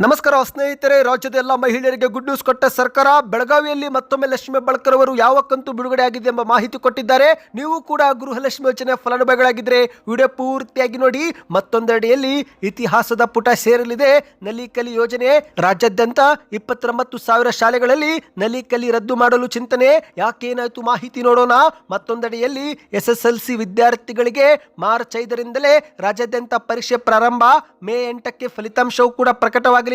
ನಮಸ್ಕಾರ ಸ್ನೇಹಿತರೆ, ರಾಜ್ಯದ ಎಲ್ಲ ಮಹಿಳೆಯರಿಗೆ ಗುಡ್ ನ್ಯೂಸ್ ಕೊಟ್ಟ ಸರ್ಕಾರ. ಬೆಳಗಾವಿಯಲ್ಲಿ ಮತ್ತೊಮ್ಮೆ ಲಕ್ಷ್ಮಿ ಹೆಬ್ಬಾಳ್ಕರ್ ಅವರು ಯಾವ ಕಂತು ಬಿಡುಗಡೆ ಆಗಿದೆ ಎಂಬ ಮಾಹಿತಿ ಕೊಟ್ಟಿದ್ದಾರೆ. ನೀವು ಕೂಡ ಗೃಹಲಕ್ಷ್ಮಿ ಯೋಜನೆ ಫಲಾನುಭವಿಗಳಾಗಿದ್ದರೆ ವಿಡಿಯೋ ಪೂರ್ತಿಯಾಗಿ ನೋಡಿ. ಮತ್ತೊಂದೆಡೆಯಲ್ಲಿ ಇತಿಹಾಸದ ಪುಟ ಸೇರಲಿದೆ. ನಲಿ ಕಲಿ ಯೋಜನೆ ರಾಜ್ಯಾದ್ಯಂತ 29,000 ಶಾಲೆಗಳಲ್ಲಿ ನಲಿ ಕಲಿ ರದ್ದು ಮಾಡಲು ಚಿಂತನೆ. ಯಾಕೇನಾಯ್ತು ಮಾಹಿತಿ ನೋಡೋಣ. ಮತ್ತೊಂದೆಡೆಯಲ್ಲಿ SSLC ವಿದ್ಯಾರ್ಥಿಗಳಿಗೆ ಮಾರ್ಚ್ 5ರಿಂದಲೇ ರಾಜ್ಯಾದ್ಯಂತ ಪರೀಕ್ಷೆ ಪ್ರಾರಂಭ. ಮೇ 8ಕ್ಕೆ ಫಲಿತಾಂಶವು ಕೂಡ ಪ್ರಕಟವಾಗಲಿದೆ.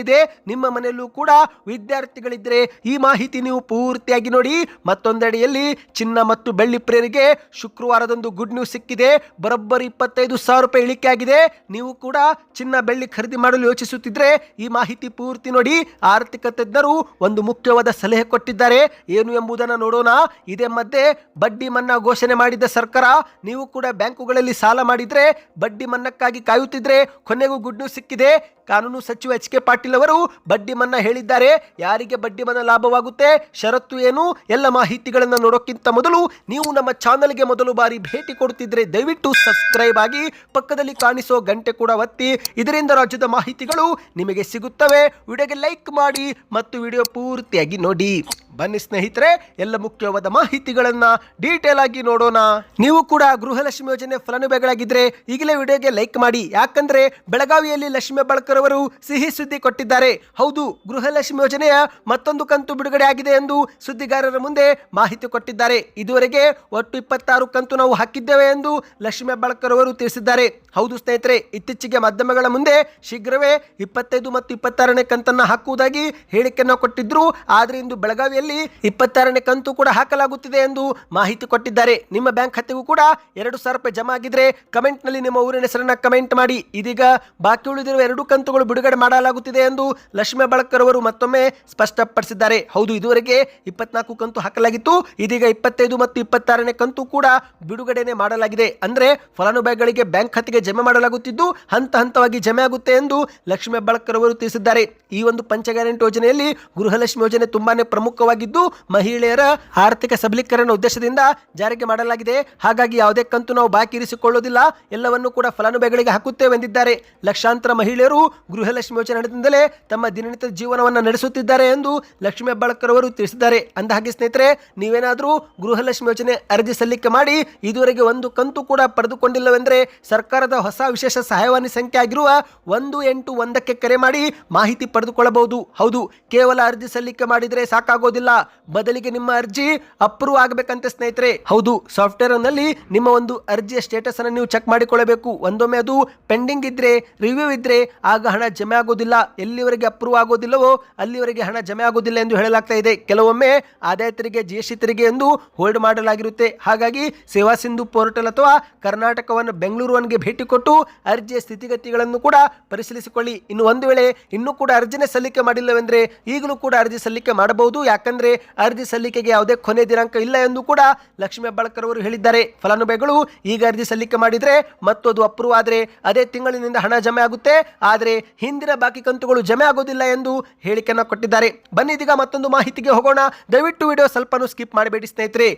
ನಿಮ್ಮ ಮನೆಯಲ್ಲೂ ಕೂಡ ವಿದ್ಯಾರ್ಥಿಗಳಿದ್ರೆ ಈ ಮಾಹಿತಿ ನೀವು ಪೂರ್ತಿಯಾಗಿ ನೋಡಿ. ಮತ್ತೊಂದೆಡೆಯಲ್ಲಿ ಚಿನ್ನ ಮತ್ತು ಬೆಳ್ಳಿ ಪ್ರಿಯರಿಗೆ ಶುಕ್ರವಾರದಂದು ಗುಡ್ ನ್ಯೂಸ್ ಸಿಕ್ಕಿದೆ. ಬರೋಬ್ಬರಿ 25,000 ರೂಪಾಯಿ ಇಳಿಕೆ ಆಗಿದೆ. ನೀವು ಕೂಡ ಚಿನ್ನ ಬೆಳ್ಳಿ ಖರೀದಿ ಮಾಡಲು ಯೋಚಿಸುತ್ತಿದ್ರೆ ಈ ಮಾಹಿತಿ ಪೂರ್ತಿ ನೋಡಿ. ಆರ್ಥಿಕ ತಜ್ಞರು ಒಂದು ಮುಖ್ಯವಾದ ಸಲಹೆ ಕೊಟ್ಟಿದ್ದಾರೆ. ಏನು ಎಂಬುದನ್ನು ನೋಡೋಣ. ಇದೇ ಮಧ್ಯೆ ಬಡ್ಡಿ ಮನ್ನಾ ಘೋಷಣೆ ಮಾಡಿದ ಸರ್ಕಾರ. ನೀವು ಕೂಡ ಬ್ಯಾಂಕುಗಳಲ್ಲಿ ಸಾಲ ಮಾಡಿದ್ರೆ ಬಡ್ಡಿ ಮನ್ನಾಕ್ಕಾಗಿ ಕಾಯುತ್ತಿದ್ರೆ ಕೊನೆಗೂ ಗುಡ್ ನ್ಯೂಸ್ ಸಿಕ್ಕಿದೆ. ಕಾನೂನು ಸಚಿವ HK ಪಾಟೀಲ್ ಅವರು ಬಡ್ಡಿ ಮನ್ನಾ ಹೇಳಿದ್ದಾರೆ. ಯಾರಿಗೆ ಬಡ್ಡಿ ಮನ್ನಾ ಲಾಭವಾಗುತ್ತೆ, ಷರತ್ತು ಏನು, ಎಲ್ಲ ಮಾಹಿತಿಗಳನ್ನು ನೋಡೋಕ್ಕಿಂತ ಮೊದಲು ನೀವು ನಮ್ಮ ಚಾನಲ್ಗೆ ಮೊದಲು ಬಾರಿ ಭೇಟಿ ಕೊಡುತ್ತಿದ್ರೆ ದಯವಿಟ್ಟು ಸಬ್ಸ್ಕ್ರೈಬ್ ಆಗಿ ಪಕ್ಕದಲ್ಲಿ ಕಾಣಿಸೋ ಗಂಟೆ ಕೂಡ ಒತ್ತಿ. ಇದರಿಂದ ರಾಜ್ಯದ ಮಾಹಿತಿಗಳು ನಿಮಗೆ ಸಿಗುತ್ತವೆ. ವಿಡಿಯೋಗೆ ಲೈಕ್ ಮಾಡಿ ಮತ್ತು ವಿಡಿಯೋ ಪೂರ್ತಿಯಾಗಿ ನೋಡಿ. ಬನ್ನಿ ಸ್ನೇಹಿತರೆ, ಎಲ್ಲ ಮುಖ್ಯವಾದ ಮಾಹಿತಿಗಳನ್ನ ಡೀಟೇಲ್ ಆಗಿ ನೋಡೋಣ. ನೀವು ಕೂಡ ಗೃಹಲಕ್ಷ್ಮಿ ಯೋಜನೆ ಫಲಾನುಭವಿಗಳಾಗಿದ್ರೆ ಈಗಲೇ ವಿಡಿಯೋಗೆ ಲೈಕ್ ಮಾಡಿ. ಯಾಕಂದ್ರೆ ಬೆಳಗಾವಿಯಲ್ಲಿ ಲಕ್ಷ್ಮಿ ಹೆಬ್ಬಾಳ್ಕರ್ ಅವರು ಸಿಹಿ ಸುದ್ದಿ ಕೊಟ್ಟಿದ್ದಾರೆ. ಹೌದು, ಗೃಹಲಕ್ಷ್ಮಿ ಯೋಜನೆಯ ಮತ್ತೊಂದು ಕಂತು ಬಿಡುಗಡೆ ಆಗಿದೆ ಎಂದು ಸುದ್ದಿಗಾರರ ಮುಂದೆ ಮಾಹಿತಿ ಕೊಟ್ಟಿದ್ದಾರೆ. ಇದುವರೆಗೆ ಒಟ್ಟು 26 ಕಂತು ನಾವು ಹಾಕಿದ್ದೇವೆ ಎಂದು ಲಕ್ಷ್ಮಿ ಹೆಬ್ಬಾಳ್ಕರ್ ಅವರು ತಿಳಿಸಿದ್ದಾರೆ. ಹೌದು ಸ್ನೇಹಿತರೆ, ಇತ್ತೀಚೆಗೆ ಮಾಧ್ಯಮಗಳ ಮುಂದೆ ಶೀಘ್ರವೇ 25 ಮತ್ತು 26ನೇ ಕಂತನ್ನ ಹಾಕುವುದಾಗಿ ಹೇಳಿಕೆಯನ್ನು ಕೊಟ್ಟಿದ್ರು. ಆದರೆ ಇಂದು ಬೆಳಗಾವಿಯಲ್ಲಿ 26ನೇ ಕಂತು ಕೂಡ ಹಾಕಲಾಗುತ್ತಿದೆ ಎಂದು ಮಾಹಿತಿ ಕೊಟ್ಟಿದ್ದಾರೆ. ನಿಮ್ಮ ಬ್ಯಾಂಕ್ ಖಾತೆಗೂ ಕೂಡ 2,000 ರೂಪಾಯಿ ಜಮಾ ಆಗಿದ್ರೆ ಕಮೆಂಟ್ ನಲ್ಲಿ ನಿಮ್ಮ ಊರಿನ ಹೆಸರನ್ನ ಕಮೆಂಟ್ ಮಾಡಿ. ಇದೀಗ ಬಾಕಿ ಉಳಿದಿರುವ 2 ಕಂತುಗಳು ಬಿಡುಗಡೆ ಮಾಡಲಾಗುತ್ತಿದೆ ಎಂದು ಲಕ್ಷ್ಮಿ ಹೆಬ್ಬಾಳ್ಕರ್ ಅವರು ಮತ್ತೊಮ್ಮೆ ಸ್ಪಷ್ಟಪಡಿಸಿದ್ದಾರೆ. ಹೌದು, ಇದುವರೆಗೆ 24 ಕಂತು ಹಾಕಲಾಗಿತ್ತು. ಇದೀಗ 25 ಮತ್ತು 26ನೇ ಕಂತು ಕೂಡ ಬಿಡುಗಡೆನೆ ಮಾಡಲಾಗಿದೆ. ಅಂದ್ರೆ ಫಲಾನುಭವಿಗಳಿಗೆ ಬ್ಯಾಂಕ್ ಖಾತೆಗೆ ಜಮೆ ಮಾಡಲಾಗುತ್ತಿದ್ದು ಹಂತ ಹಂತವಾಗಿ ಜಮೆ ಆಗುತ್ತೆ ಎಂದು ಲಕ್ಷ್ಮಿ ಹೆಬ್ಬಾಳ್ಕರ್ ಅವರು ತಿಳಿಸಿದ್ದಾರೆ. ಈ ಒಂದು ಪಂಚ ಗ್ಯಾರಂಟಿ ಯೋಜನೆಯಲ್ಲಿ ಗೃಹಲಕ್ಷ್ಮಿ ಯೋಜನೆ ತುಂಬಾನೇ ಪ್ರಮುಖವಾಗಿದ್ದು ಮಹಿಳೆಯರ ಆರ್ಥಿಕ ಸಬಲೀಕರಣ ಉದ್ದೇಶದಿಂದ ಜಾರಿಗೆ ಮಾಡಲಾಗಿದೆ. ಹಾಗಾಗಿ ಯಾವುದೇ ಕಂತು ನಾವು ಬಾಕಿ ಇರಿಸಿಕೊಳ್ಳೋದಿಲ್ಲ, ಎಲ್ಲವನ್ನೂ ಕೂಡ ಫಲಾನುಭವಿಗಳಿಗೆ ಹಾಕುತ್ತೇವೆ ಎಂದಿದ್ದಾರೆ. ಲಕ್ಷಾಂತರ ಮಹಿಳೆಯರು ಗೃಹಲಕ್ಷ್ಮಿ ಯೋಜನೆ ನಡೆದಿಂದಲೇ ತಮ್ಮ ದಿನನಿತ್ಯದ ಜೀವನವನ್ನು ನಡೆಸುತ್ತಿದ್ದಾರೆ ಎಂದು ಲಕ್ಷ್ಮಿ ಹೆಬ್ಬಾಳ್ಕರ್ ಅವರು ತಿಳಿಸಿದ್ದಾರೆ. ಅಂದಹಾಗೆ ಸ್ನೇಹಿತರೆ, ನೀವೇನಾದರೂ ಗೃಹಲಕ್ಷ್ಮಿ ಯೋಜನೆ ಅರ್ಜಿ ಸಲ್ಲಿಕೆ ಮಾಡಿ ಇದುವರೆಗೆ ಒಂದು ಕಂತು ಕೂಡ ಪಡೆದುಕೊಂಡಿಲ್ಲವೆಂದರೆ ಸರ್ಕಾರದ ಹೊಸ ವಿಶೇಷ ಸಹಾಯವಾಣಿ ಸಂಖ್ಯೆ ಆಗಿರುವ 181ಕ್ಕೆ ಕರೆ ಮಾಡಿ ಮಾಹಿತಿ ಪಡೆದುಕೊಳ್ಳಬಹುದು. ಹೌದು, ಕೇವಲ ಅರ್ಜಿ ಸಲ್ಲಿಕೆ ಮಾಡಿದರೆ ಸಾಕಾಗೋದಿಲ್ಲ, ಬದಲಿಗೆ ನಿಮ್ಮ ಅರ್ಜಿ ಅಪ್ರೂವ್ ಆಗಬೇಕಂತೆ ಸ್ನೇಹಿತರೆ. ಹೌದು, ಸಾಫ್ಟ್ವೇರ್ ನಲ್ಲಿ ನಿಮ್ಮ ಒಂದು ಅರ್ಜಿಯ ಸ್ಟೇಟಸ್ ಅನ್ನು ನೀವು ಚೆಕ್ ಮಾಡಿಕೊಳ್ಳಬೇಕು. ಒಂದೊಮ್ಮೆ ಅದು ಪೆಂಡಿಂಗ್ ಇದ್ರೆ, ರಿವ್ಯೂ ಇದ್ರೆ ಆಗ ಹಣ ಜಮೆ ಆಗೋದಿಲ್ಲ. ಎಲ್ಲಿವರೆಗೆ ಅಪ್ರೂವ್ ಆಗೋದಿಲ್ಲವೋ ಅಲ್ಲಿವರೆಗೆ ಹಣ ಜಮೆ ಆಗೋದಿಲ್ಲ ಎಂದು ಹೇಳಲಾಗ್ತಾ ಇದೆ. ಕೆಲವೊಮ್ಮೆ ಆದಾಯ ತೆರಿಗೆ, GST ತೆರಿಗೆ ಎಂದು ಹೋಲ್ಡ್ ಮಾಡಲಾಗಿರುತ್ತೆ. ಹಾಗಾಗಿ ಸೇವಾ ಸಿಂಧು ಪೋರ್ಟಲ್ ಅಥವಾ ಕರ್ನಾಟಕವನ್ನು ಬೆಂಗಳೂರು ಗೆ ಭೇಟಿ ಕೊಟ್ಟು ಅರ್ಜಿಯ ಸ್ಥಿತಿಗತಿಗಳನ್ನು ಕೂಡ ಪರಿಶೀಲಿಸಿಕೊಳ್ಳಿ. ಇನ್ನು ಒಂದು ವೇಳೆ ಇನ್ನೂ ಕೂಡ ಅರ್ಜಿನೇ ಸಲ್ಲಿಕೆ ಮಾಡಿಲ್ಲವೆಂದ್ರೆ ಈಗಲೂ ಕೂಡ ಅರ್ಜಿ ಸಲ್ಲಿಕೆ ಮಾಡಬಹುದು. ಯಾಕಂದ್ರೆ ಅರ್ಜಿ ಸಲ್ಲಿಕೆಗೆ ಯಾವುದೇ ಕೊನೆ ದಿನಾಂಕ ಇಲ್ಲ ಎಂದು ಕೂಡ ಲಕ್ಷ್ಮಿ ಹೆಬ್ಬಾಳ್ಕರ್ ಅವರು ಹೇಳಿದ್ದಾರೆ. ಫಲಾನುಭವಿಗಳು ಈಗ ಅರ್ಜಿ ಸಲ್ಲಿಕೆ ಮಾಡಿದ್ರೆ ಮತ್ತು ಅದು ಅಪ್ರೂವ್ ಆದ್ರೆ ಅದೇ ತಿಂಗಳಿನಿಂದ ಹಣ ಜಮೆ ಆಗುತ್ತೆ. ಆದರೆ ಹಿಂದಿನ ಬಾಕಿ ಕಂತುಗಳು ಜಮೆ ಆಗೋದಿಲ್ಲ ಎಂದು ಹೇಳಿಕೆಯನ್ನು ಕೊಟ್ಟಿದ್ದಾರೆ. ಬನ್ನಿ ಇದೀಗ ಮತ್ತೊಂದು ಮಾಹಿತಿಗೆ ಹೋಗೋಣ. ದಯವಿಟ್ಟು ವಿಡಿಯೋ ಸ್ವಲ್ಪನೂ ಸ್ಕಿಪ್ ಮಾಡಬೇಡಿ ಸ್ನೇಹಿತರೆ.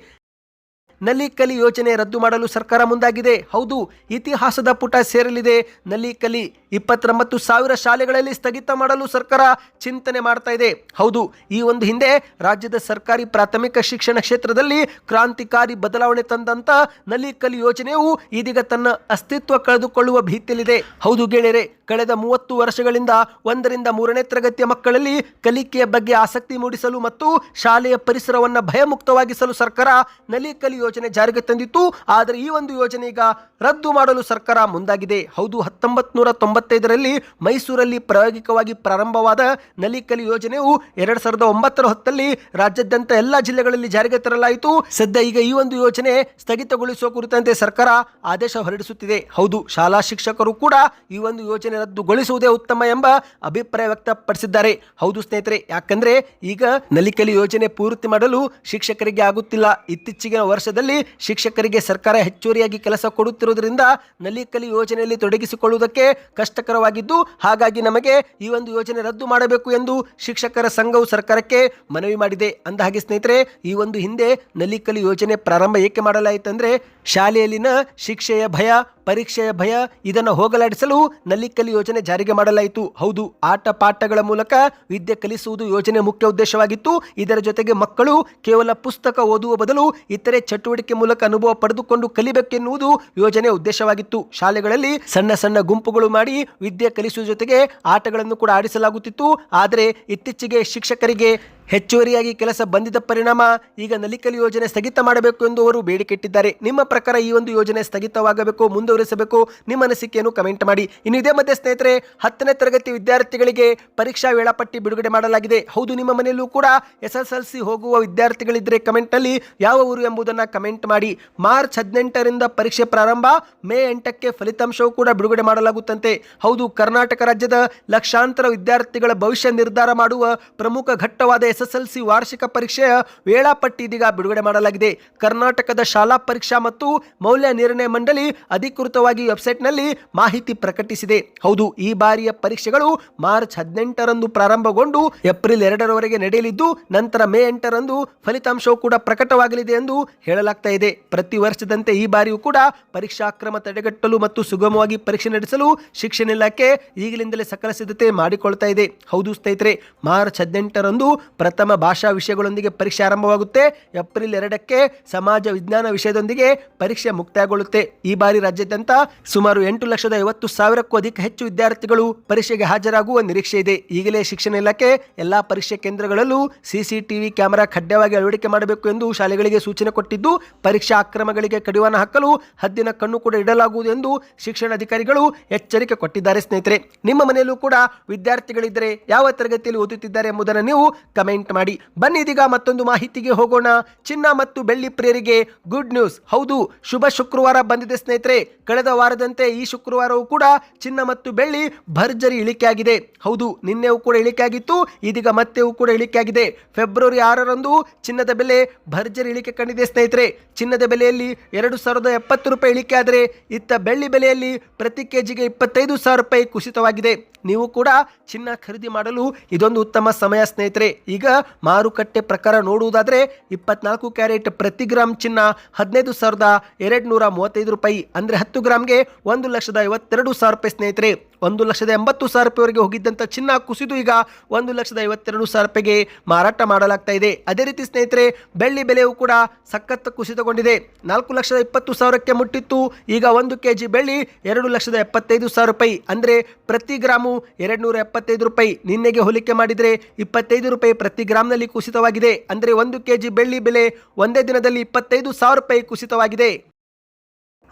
ನಲಿ ಕಲಿ ಯೋಜನೆ ರದ್ದು ಮಾಡಲು ಸರ್ಕಾರ ಮುಂದಾಗಿದೆ. ಹೌದು, ಇತಿಹಾಸದ ಪುಟ ಸೇರಲಿದೆ. ನಲಿ ಕಲಿ 29,000 ಶಾಲೆಗಳಲ್ಲಿ ಸ್ಥಗಿತ ಮಾಡಲು ಸರ್ಕಾರ ಚಿಂತನೆ ಮಾಡ್ತಾ ಇದೆ. ಹೌದು, ಈ ಒಂದು ಹಿಂದೆ ರಾಜ್ಯದ ಸರ್ಕಾರಿ ಪ್ರಾಥಮಿಕ ಶಿಕ್ಷಣ ಕ್ಷೇತ್ರದಲ್ಲಿ ಕ್ರಾಂತಿಕಾರಿ ಬದಲಾವಣೆ ತಂದಂತ ನಲಿ ಕಲಿ ಯೋಜನೆಯು ಇದೀಗ ತನ್ನ ಅಸ್ತಿತ್ವ ಕಳೆದುಕೊಳ್ಳುವ ಭೀತಿಯಲ್ಲಿದೆ. ಹೌದು ಗೆಳೆಯರೆ, ಕಳೆದ 30 ವರ್ಷಗಳಿಂದ 1ರಿಂದ 3ನೇ ತರಗತಿಯ ಮಕ್ಕಳಲ್ಲಿ ಕಲಿಕೆಯ ಬಗ್ಗೆ ಆಸಕ್ತಿ ಮೂಡಿಸಲು ಮತ್ತು ಶಾಲೆಯ ಪರಿಸರವನ್ನು ಭಯಮುಕ್ತವಾಗಿಸಲು ಸರ್ಕಾರ ನಲಿ ಕಲಿ ಯೋಜನೆ ಜಾರಿಗೆ ತಂದಿತ್ತು. ಆದರೆ ಈ ಒಂದು ಯೋಜನೆ ಈಗ ರದ್ದು ಮಾಡಲು ಸರ್ಕಾರ ಮುಂದಾಗಿದೆ. ಹೌದು, 1995ರಲ್ಲಿ ಮೈಸೂರಲ್ಲಿ ಪ್ರಾಯೋಗಿಕವಾಗಿ ಪ್ರಾರಂಭವಾದ ನಲಿ ಕಲಿ ಯೋಜನೆಯು 2009ರ ಹೊತ್ತಲ್ಲಿ ರಾಜ್ಯಾದ್ಯಂತ ಎಲ್ಲಾ ಜಿಲ್ಲೆಗಳಲ್ಲಿ ಜಾರಿಗೆ ತರಲಾಯಿತು. ಸದ್ಯ ಈಗ ಈ ಒಂದು ಯೋಜನೆ ಸ್ಥಗಿತಗೊಳಿಸುವ ಕುರಿತಂತೆ ಸರ್ಕಾರ ಆದೇಶ ಹೊರಡಿಸುತ್ತಿದೆ. ಹೌದು, ಶಾಲಾ ಶಿಕ್ಷಕರು ಕೂಡ ಈ ಒಂದು ಯೋಜನೆ ರದ್ದುಗೊಳಿಸುವುದೇ ಉತ್ತಮ ಎಂಬ ಅಭಿಪ್ರಾಯ ವ್ಯಕ್ತಪಡಿಸಿದ್ದಾರೆ. ಹೌದು ಸ್ನೇಹಿತರೆ, ಯಾಕಂದ್ರೆ ಈಗ ನಲಿ ಕಲಿ ಯೋಜನೆ ಪೂರ್ತಿ ಮಾಡಲು ಶಿಕ್ಷಕರಿಗೆ ಆಗುತ್ತಿಲ್ಲ. ಇತ್ತೀಚಿನ ವರ್ಷದಲ್ಲಿ ಶಿಕ್ಷಕರಿಗೆ ಸರ್ಕಾರ ಹೆಚ್ಚುವರಿಯಾಗಿ ಕೆಲಸ ಕೊಡುತ್ತಿರುವುದರಿಂದ ನಲಿ ಕಲಿ ಯೋಜನೆಯಲ್ಲಿ ತೊಡಗಿಸಿಕೊಳ್ಳುವುದಕ್ಕೆ ಕಷ್ಟಕರವಾಗಿದ್ದು, ಹಾಗಾಗಿ ನಮಗೆ ಈ ಒಂದು ಯೋಜನೆ ರದ್ದು ಮಾಡಬೇಕು ಎಂದು ಶಿಕ್ಷಕರ ಸಂಘವು ಸರ್ಕಾರಕ್ಕೆ ಮನವಿ ಮಾಡಿದೆ. ಅಂದಹಾಗೆ ಸ್ನೇಹಿತರೆ, ಈ ಒಂದು ಹಿಂದೆ ನಲಿ ಕಲಿ ಯೋಜನೆ ಪ್ರಾರಂಭ ಏಕೆ ಮಾಡಲಾಯಿತಂದ್ರೆ ಶಾಲೆಯಲ್ಲಿನ ಶಿಕ್ಷೆಯ ಭಯ, ಪರೀಕ್ಷೆಯ ಭಯ ಇದನ್ನು ಹೋಗಲಾಡಿಸಲು ನಲಿಕಲಿ ಯೋಜನೆ ಜಾರಿಗೆ ಮಾಡಲಾಯಿತು. ಹೌದು, ಆಟ ಪಾಠಗಳ ಮೂಲಕ ವಿದ್ಯೆ ಕಲಿಸುವುದು ಯೋಜನೆ ಮುಖ್ಯ ಉದ್ದೇಶವಾಗಿತ್ತು. ಇದರ ಜೊತೆಗೆ ಮಕ್ಕಳು ಕೇವಲ ಪುಸ್ತಕ ಓದುವ ಬದಲು ಇತರೆ ಚಟುವಟಿಕೆ ಮೂಲಕ ಅನುಭವ ಪಡೆದುಕೊಂಡು ಕಲಿಬೇಕೆನ್ನುವುದು ಯೋಜನೆಯ ಉದ್ದೇಶವಾಗಿತ್ತು. ಶಾಲೆಗಳಲ್ಲಿ ಸಣ್ಣ ಸಣ್ಣ ಗುಂಪುಗಳು ಮಾಡಿ ವಿದ್ಯೆ ಕಲಿಸುವ ಜೊತೆಗೆ ಆಟಗಳನ್ನು ಕೂಡ ಆಡಿಸಲಾಗುತ್ತಿತ್ತು. ಆದರೆ ಇತ್ತೀಚೆಗೆ ಶಿಕ್ಷಕರಿಗೆ ಹೆಚ್ಚುವರಿಯಾಗಿ ಕೆಲಸ ಬಂದಿದ್ದ ಪರಿಣಾಮ ಈಗ ನಲಿಕಲಿ ಯೋಜನೆ ಸ್ಥಗಿತ ಮಾಡಬೇಕು ಎಂದು ಅವರು ಬೇಡಿಕೆ ಇಟ್ಟಿದ್ದಾರೆ. ನಿಮ್ಮ ಪ್ರಕಾರ ಈ ಒಂದು ಯೋಜನೆ ಸ್ಥಗಿತವಾಗಬೇಕು, ಮುಂದುವರಿಸಬೇಕು? ನಿಮ್ಮ ಅನಿಸಿಕೆಯನ್ನು ಕಮೆಂಟ್ ಮಾಡಿ. ಇನ್ನು ಇದೇ ಮಧ್ಯೆ ಸ್ನೇಹಿತರೆ, 10ನೇ ತರಗತಿ ವಿದ್ಯಾರ್ಥಿಗಳಿಗೆ ಪರೀಕ್ಷಾ ವೇಳಾಪಟ್ಟಿ ಬಿಡುಗಡೆ ಮಾಡಲಾಗಿದೆ. ಹೌದು, ನಿಮ್ಮ ಮನೆಯಲ್ಲೂ ಕೂಡ SSLC ಹೋಗುವ ವಿದ್ಯಾರ್ಥಿಗಳಿದ್ದರೆ ಕಮೆಂಟ್ನಲ್ಲಿ ಯಾವ ಊರು ಎಂಬುದನ್ನು ಕಮೆಂಟ್ ಮಾಡಿ. ಮಾರ್ಚ್ 18ರಿಂದ ಪರೀಕ್ಷೆ ಪ್ರಾರಂಭ, ಮೇ 8ಕ್ಕೆ ಫಲಿತಾಂಶವೂ ಕೂಡ ಬಿಡುಗಡೆ ಮಾಡಲಾಗುತ್ತಂತೆ. ಹೌದು, ಕರ್ನಾಟಕ ರಾಜ್ಯದ ಲಕ್ಷಾಂತರ ವಿದ್ಯಾರ್ಥಿಗಳ ಭವಿಷ್ಯ ನಿರ್ಧಾರ ಮಾಡುವ ಪ್ರಮುಖ ಘಟ್ಟವಾದ SSLC ವಾರ್ಷಿಕ ಪರೀಕ್ಷೆಯ ವೇಳಾಪಟ್ಟಿ ಇದೀಗ ಬಿಡುಗಡೆ ಮಾಡಲಾಗಿದೆ. ಕರ್ನಾಟಕದ ಶಾಲಾ ಪರೀಕ್ಷಾ ಮತ್ತು ಮೌಲ್ಯ ನಿರ್ಣಯ ಮಂಡಳಿ ಅಧಿಕೃತವಾಗಿ ವೆಬ್ಸೈಟ್ನಲ್ಲಿ ಮಾಹಿತಿ ಪ್ರಕಟಿಸಿದೆ. ಹೌದು, ಈ ಬಾರಿಯ ಪರೀಕ್ಷೆಗಳು ಮಾರ್ಚ್ 18ರಂದು ಪ್ರಾರಂಭಗೊಂಡು ಏಪ್ರಿಲ್ 2ರವರೆಗೆ ನಡೆಯಲಿದ್ದು, ನಂತರ ಮೇ 8ರಂದು ಫಲಿತಾಂಶವು ಕೂಡ ಪ್ರಕಟವಾಗಲಿದೆ ಎಂದು ಹೇಳಲಾಗ್ತಾ ಇದೆ. ಪ್ರತಿ ವರ್ಷದಂತೆ ಈ ಬಾರಿಯೂ ಕೂಡ ಪರೀಕ್ಷಾ ಅಕ್ರಮ ತಡೆಗಟ್ಟಲು ಮತ್ತು ಸುಗಮವಾಗಿ ಪರೀಕ್ಷೆ ನಡೆಸಲು ಶಿಕ್ಷಣ ಇಲಾಖೆ ಈಗಲಿಂದಲೇ ಸಕಲ ಸಿದ್ಧತೆ ಮಾಡಿಕೊಳ್ತಾ ಇದೆ. ಹೌದು ಸ್ನೇಹಿತರೆ, ಮಾರ್ಚ್ 18ರಂದು ಪ್ರಥಮ ಭಾಷಾ ವಿಷಯಗಳೊಂದಿಗೆ ಪರೀಕ್ಷೆ ಆರಂಭವಾಗುತ್ತೆ. ಏಪ್ರಿಲ್ 2ಕ್ಕೆ ಸಮಾಜ ವಿಜ್ಞಾನ ವಿಷಯದೊಂದಿಗೆ ಪರೀಕ್ಷೆ ಮುಕ್ತಾಯಗೊಳ್ಳುತ್ತೆ. ಈ ಬಾರಿ ರಾಜ್ಯಾದ್ಯಂತ ಸುಮಾರು 8,50,000ಕ್ಕೂ ಹೆಚ್ಚು ವಿದ್ಯಾರ್ಥಿಗಳು ಪರೀಕ್ಷೆಗೆ ಹಾಜರಾಗುವ ನಿರೀಕ್ಷೆ ಇದೆ. ಈಗಲೇ ಶಿಕ್ಷಣ ಇಲಾಖೆ ಎಲ್ಲಾ ಪರೀಕ್ಷೆ ಕೇಂದ್ರಗಳಲ್ಲೂ CCTV ಕ್ಯಾಮೆರಾ ಕಡ್ಡಾಯವಾಗಿ ಅಳವಡಿಕೆ ಮಾಡಬೇಕು ಎಂದು ಶಾಲೆಗಳಿಗೆ ಸೂಚನೆ ಕೊಟ್ಟಿದ್ದು, ಪರೀಕ್ಷಾ ಅಕ್ರಮಗಳಿಗೆ ಕಡಿವಾಣ ಹಾಕಲು ಹದ್ದಿನ ಕಣ್ಣು ಕೂಡ ಇಡಲಾಗುವುದು ಎಂದು ಶಿಕ್ಷಣ ಅಧಿಕಾರಿಗಳು ಎಚ್ಚರಿಕೆ ಕೊಟ್ಟಿದ್ದಾರೆ. ಸ್ನೇಹಿತರೆ, ನಿಮ್ಮ ಮನೆಯಲ್ಲೂ ಕೂಡ ವಿದ್ಯಾರ್ಥಿಗಳಿದ್ದರೆ ಯಾವ ತರಗತಿಯಲ್ಲಿ ಓದುತ್ತಿದ್ದಾರೆ ಎಂಬುದನ್ನು ನೀವು ಕಮೆಂಟ್ ಮಾಡಿ. ಬನ್ನಿ ಇದೀಗ ಮತ್ತೊಂದು ಮಾಹಿತಿಗೆ ಹೋಗೋಣ. ಚಿನ್ನ ಮತ್ತು ಬೆಳ್ಳಿ ಪ್ರಿಯರಿಗೆ ಗುಡ್ ನ್ಯೂಸ್. ಹೌದು, ಶುಭ ಶುಕ್ರವಾರ ಬಂದಿದೆ ಸ್ನೇಹಿತರೆ. ಕಳೆದ ವಾರದಂತೆ ಈ ಶುಕ್ರವಾರವೂ ಕೂಡ ಚಿನ್ನ ಮತ್ತು ಬೆಳ್ಳಿ ಭರ್ಜರಿ ಇಳಿಕೆಯಾಗಿದೆ. ಹೌದು, ನಿನ್ನೆಯೂ ಕೂಡ ಇಳಿಕೆಯಾಗಿತ್ತು, ಇದೀಗ ಮತ್ತೆಯೂ ಕೂಡ ಇಳಿಕೆಯಾಗಿದೆ. ಫೆಬ್ರವರಿ 6ರಂದು ಚಿನ್ನದ ಬೆಲೆ ಭರ್ಜರಿ ಇಳಿಕೆ ಕಂಡಿದೆ ಸ್ನೇಹಿತರೆ. ಚಿನ್ನದ ಬೆಲೆಯಲ್ಲಿ 2,070 ರೂಪಾಯಿ ಇಳಿಕೆ ಆದರೆ ಇತ್ತ ಬೆಳ್ಳಿ ಬೆಲೆಯಲ್ಲಿ ಪ್ರತಿ ಕೆಜಿಗೆ 25,000 ರೂಪಾಯಿ ಕುಸಿತವಾಗಿದೆ. ನೀವು ಕೂಡ ಚಿನ್ನ ಖರೀದಿ ಮಾಡಲು ಇದೊಂದು ಉತ್ತಮ ಸಮಯ ಸ್ನೇಹಿತರೆ. ಈಗ ಮಾರುಕಟ್ಟೆ ಪ್ರಕಾರ ನೋಡುವುದಾದರೆ 24 ಕ್ಯಾರೆಟ್ ಪ್ರತಿ ಗ್ರಾಮ್ ಚಿನ್ನ 15,235 ರೂಪಾಯಿ, ಅಂದರೆ 10 ಗ್ರಾಮ್ಗೆ 1,52,000 ರೂಪಾಯಿ ಸ್ನೇಹಿತರೆ. 1,80,000 ರೂಪಾಯಿವರೆಗೆ ಹೋಗಿದ್ದಂಥ ಚಿನ್ನ ಕುಸಿದು ಈಗ 1,52,000 ರೂಪಾಯಿಗೆ ಮಾರಾಟ ಮಾಡಲಾಗ್ತಾ ಇದೆ. ಅದೇ ರೀತಿ ಸ್ನೇಹಿತರೆ, ಬೆಳ್ಳಿ ಬೆಲೆಯೂ ಕೂಡ ಸಖತ್ ಕುಸಿತಗೊಂಡಿದೆ. 4,20,000ಕ್ಕೆ ಮುಟ್ಟಿತ್ತು. ಈಗ 1 ಕೆಜಿ ಬೆಳ್ಳಿ 2,75,000 ರೂಪಾಯಿ, ಅಂದರೆ ಪ್ರತಿ ಗ್ರಾಮು 275 ರೂಪಾಯಿ. ನಿನ್ನೆಗೆ ಹೋಲಿಕೆ ಮಾಡಿದರೆ 25 ರೂಪಾಯಿ ಪ್ರತಿ ಗ್ರಾಮ್ನಲ್ಲಿ ಕುಸಿತವಾಗಿದೆ. ಅಂದರೆ 1 ಕೆಜಿ ಬೆಳ್ಳಿ ಬೆಲೆ ಒಂದೇ ದಿನದಲ್ಲಿ 25,000 ರೂಪಾಯಿ ಕುಸಿತವಾಗಿದೆ.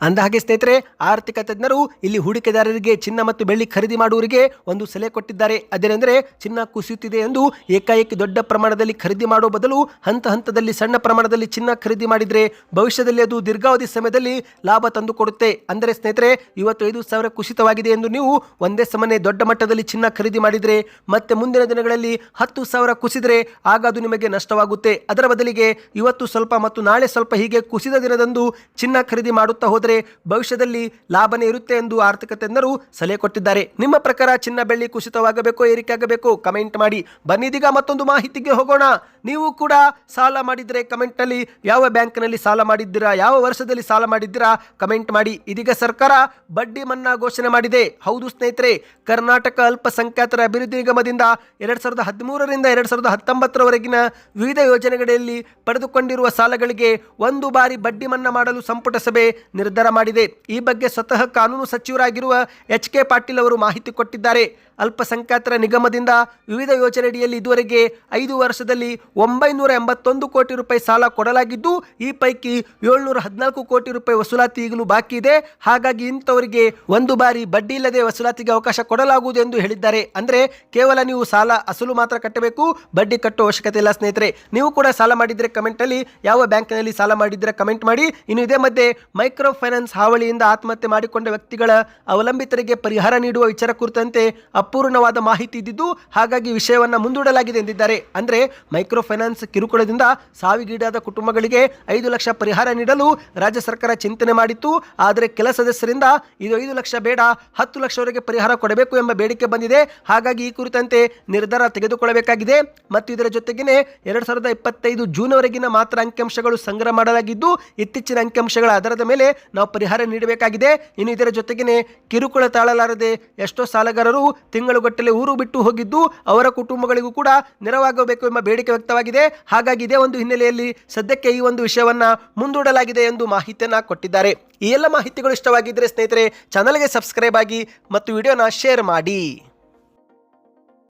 ಅಂದಹಾಗೆ ಸ್ನೇಹಿತರೆ, ಆರ್ಥಿಕ ತಜ್ಞರು ಇಲ್ಲಿ ಹೂಡಿಕೆದಾರರಿಗೆ ಚಿನ್ನ ಮತ್ತು ಬೆಳ್ಳಿ ಖರೀದಿ ಮಾಡುವವರಿಗೆ ಒಂದು ಸಲಹೆ ಕೊಟ್ಟಿದ್ದಾರೆ. ಅದೇನೆಂದರೆ, ಚಿನ್ನ ಕುಸಿಯುತ್ತಿದೆ ಎಂದು ಏಕಾಏಕಿ ದೊಡ್ಡ ಪ್ರಮಾಣದಲ್ಲಿ ಖರೀದಿ ಮಾಡುವ ಬದಲು ಹಂತ ಹಂತದಲ್ಲಿ ಸಣ್ಣ ಪ್ರಮಾಣದಲ್ಲಿ ಚಿನ್ನ ಖರೀದಿ ಮಾಡಿದರೆ ಭವಿಷ್ಯದಲ್ಲಿ ಅದು ದೀರ್ಘಾವಧಿ ಸಮಯದಲ್ಲಿ ಲಾಭ ತಂದುಕೊಡುತ್ತೆ. ಅಂದರೆ ಸ್ನೇಹಿತರೆ, ಇವತ್ತು 5,000 ಕುಸಿತವಾಗಿದೆ ಎಂದು ನೀವು ಒಂದೇ ಸಮನೆ ದೊಡ್ಡ ಮಟ್ಟದಲ್ಲಿ ಚಿನ್ನ ಖರೀದಿ ಮಾಡಿದರೆ ಮತ್ತೆ ಮುಂದಿನ ದಿನಗಳಲ್ಲಿ 10,000 ಕುಸಿದರೆ ಆಗ ಅದು ನಿಮಗೆ ನಷ್ಟವಾಗುತ್ತೆ. ಅದರ ಬದಲಿಗೆ ಇವತ್ತು ಸ್ವಲ್ಪ ಮತ್ತು ನಾಳೆ ಸ್ವಲ್ಪ ಹೀಗೆ ಕುಸಿದ ದಿನದಂದು ಚಿನ್ನ ಖರೀದಿ ಮಾಡುತ್ತಾ ಹೋದರೆ ಭವಿಷ್ಯದಲ್ಲಿ ಲಾಭನೇ ಇರುತ್ತೆ ಎಂದು ಆರ್ಥಿಕ ತಜ್ಞರು ಸಲಹೆ ಕೊಟ್ಟಿದ್ದಾರೆ. ನಿಮ್ಮ ಪ್ರಕಾರ ಚಿನ್ನ ಬೆಳ್ಳಿ ಕುಸಿತವಾಗಬೇಕೋ ಏರಿಕೆ ಆಗಬೇಕೋ ಕಮೆಂಟ್ ಮಾಡಿ. ಬನ್ನಿದೀಗ ಮತ್ತೊಂದು ಮಾಹಿತಿಗೆ ಹೋಗೋಣ. ನೀವು ಕೂಡ ಸಾಲ ಮಾಡಿದ್ರೆ ಕಮೆಂಟ್ ನಲ್ಲಿ ಯಾವ ಬ್ಯಾಂಕ್ನಲ್ಲಿ ಸಾಲ ಮಾಡಿದ್ದೀರಾ, ಯಾವ ವರ್ಷದಲ್ಲಿ ಸಾಲ ಮಾಡಿದ್ದೀರಾ ಕಮೆಂಟ್ ಮಾಡಿ. ಇದೀಗ ಸರ್ಕಾರ ಬಡ್ಡಿ ಮನ್ನಾ ಘೋಷಣೆ ಮಾಡಿದೆ. ಹೌದು ಸ್ನೇಹಿತರೆ, ಕರ್ನಾಟಕ ಅಲ್ಪಸಂಖ್ಯಾತರ ಅಭಿವೃದ್ಧಿ ನಿಗಮದಿಂದ 2013ರಿಂದ 2019ರವರೆಗಿನ ವಿವಿಧ ಯೋಜನೆಗಳಲ್ಲಿ ಪಡೆದುಕೊಂಡಿರುವ ಸಾಲಗಳಿಗೆ ಒಂದು ಬಾರಿ ಬಡ್ಡಿ ಮನ್ನಾ ಮಾಡಲು ಸಂಪುಟ ಸಭೆ ನಿರ್ಧಾರ ಮಾಡಿದೆ. ಈ ಬಗ್ಗೆ ಸ್ವತಃ ಕಾನೂನು ಸಚಿವರಾಗಿರುವ HK ಪಾಟೀಲ್ ಅವರು ಮಾಹಿತಿ ಕೊಟ್ಟಿದ್ದಾರೆ. ಅಲ್ಪಸಂಖ್ಯಾತರ ನಿಗಮದಿಂದ ವಿವಿಧ ಯೋಜನೆಯಡಿಯಲ್ಲಿ ಇದುವರೆಗೆ 5 ವರ್ಷದಲ್ಲಿ 981 ಕೋಟಿ ರೂಪಾಯಿ ಸಾಲ ಕೊಡಲಾಗಿದ್ದು, ಈ ಪೈಕಿ 714 ಕೋಟಿ ರೂಪಾಯಿ ವಸೂಲಾತಿ ಈಗಲೂ ಬಾಕಿ ಇದೆ. ಹಾಗಾಗಿ ಇಂಥವರಿಗೆ ಒಂದು ಬಾರಿ ಬಡ್ಡಿ ಇಲ್ಲದೆ ವಸೂಲಾತಿಗೆ ಅವಕಾಶ ಕೊಡಲಾಗುವುದು ಎಂದು ಹೇಳಿದ್ದಾರೆ. ಅಂದರೆ ಕೇವಲ ನೀವು ಸಾಲ ಅಸಲು ಮಾತ್ರ ಕಟ್ಟಬೇಕು, ಬಡ್ಡಿ ಕಟ್ಟುವ ಅವಶ್ಯಕತೆ ಇಲ್ಲ ಸ್ನೇಹಿತರೆ. ನೀವು ಕೂಡ ಸಾಲ ಮಾಡಿದ್ರೆ ಕಮೆಂಟಲ್ಲಿ ಯಾವ ಬ್ಯಾಂಕ್ನಲ್ಲಿ ಸಾಲ ಮಾಡಿದ್ರೆ ಕಮೆಂಟ್ ಮಾಡಿ. ಇನ್ನು ಇದೇ ಮಧ್ಯೆ ಮೈಕ್ರೋ ಫೈನಾನ್ಸ್ ಹಾವಳಿಯಿಂದ ಆತ್ಮಹತ್ಯೆ ಮಾಡಿಕೊಂಡ ವ್ಯಕ್ತಿಗಳ ಅವಲಂಬಿತರಿಗೆ ಪರಿಹಾರ ನೀಡುವ ವಿಚಾರ ಕುರಿತಂತೆ ಅಪೂರ್ಣವಾದ ಮಾಹಿತಿ ಇದ್ದಿದ್ದು ಹಾಗಾಗಿ ವಿಷಯವನ್ನು ಮುಂದೂಡಲಾಗಿದೆ ಎಂದಿದ್ದಾರೆ. ಅಂದರೆ ಮೈಕ್ರೋ ಫೈನಾನ್ಸ್ ಕಿರುಕುಳದಿಂದ ಸಾವಿಗೀಡಾದ ಕುಟುಂಬಗಳಿಗೆ 5 ಲಕ್ಷ ಪರಿಹಾರ ನೀಡಲು ರಾಜ್ಯ ಸರ್ಕಾರ ಚಿಂತನೆ ಮಾಡಿತ್ತು. ಆದರೆ ಕೆಲ ಸದಸ್ಯರಿಂದ ಇದು 5 ಲಕ್ಷ ಬೇಡ, 10 ಲಕ್ಷವರೆಗೆ ಪರಿಹಾರ ಕೊಡಬೇಕು ಎಂಬ ಬೇಡಿಕೆ ಬಂದಿದೆ. ಹಾಗಾಗಿ ಈ ಕುರಿತಂತೆ ನಿರ್ಧಾರ ತೆಗೆದುಕೊಳ್ಳಬೇಕಾಗಿದೆ. ಮತ್ತು ಇದರ ಜೊತೆಗೇನೆ 2025 ಜೂನ್ವರೆಗಿನ ಮಾತ್ರ ಅಂಕಿಅಂಶಗಳು ಸಂಗ್ರಹ ಮಾಡಲಾಗಿದ್ದು, ಇತ್ತೀಚಿನ ಅಂಕಿಅಂಶಗಳ ಆಧಾರದ ಮೇಲೆ ನಾವು ಪರಿಹಾರ ನೀಡಬೇಕಾಗಿದೆ. ಇನ್ನು ಇದರ ಜೊತೆಗೇನೆ ಕಿರುಕುಳ ತಾಳಲಾರದೆ ಎಷ್ಟೋ ಸಾಲಗಾರರು ತಿಂಗಳುಗಟ್ಟಲೆ ಊರು ಬಿಟ್ಟು ಹೋಗಿದ್ದು ಅವರ ಕುಟುಂಬಗಳಿಗೂ ಕೂಡ ನೆರವಾಗಬೇಕು ಎಂಬ ಬೇಡಿಕೆ ವ್ಯಕ್ತವಾಗಿದೆ. ಹಾಗಾಗಿ ಇದೇ ಒಂದು ಹಿನ್ನೆಲೆಯಲ್ಲಿ ಸದ್ಯಕ್ಕೆ ಈ ಒಂದು ವಿಷಯವನ್ನ ಮುಂದೂಡಲಾಗಿದೆ ಎಂದು ಮಾಹಿತಿಯನ್ನ ಕೊಟ್ಟಿದ್ದಾರೆ. ಈ ಎಲ್ಲ ಮಾಹಿತಿಗಳು ಇಷ್ಟವಾಗಿದ್ದರೆ ಸ್ನೇಹಿತರೆ ಚಾನಲ್ಗೆ ಸಬ್ಸ್ಕ್ರೈಬ್ ಆಗಿ ಮತ್ತು ವಿಡಿಯೋನ ಶೇರ್ ಮಾಡಿ.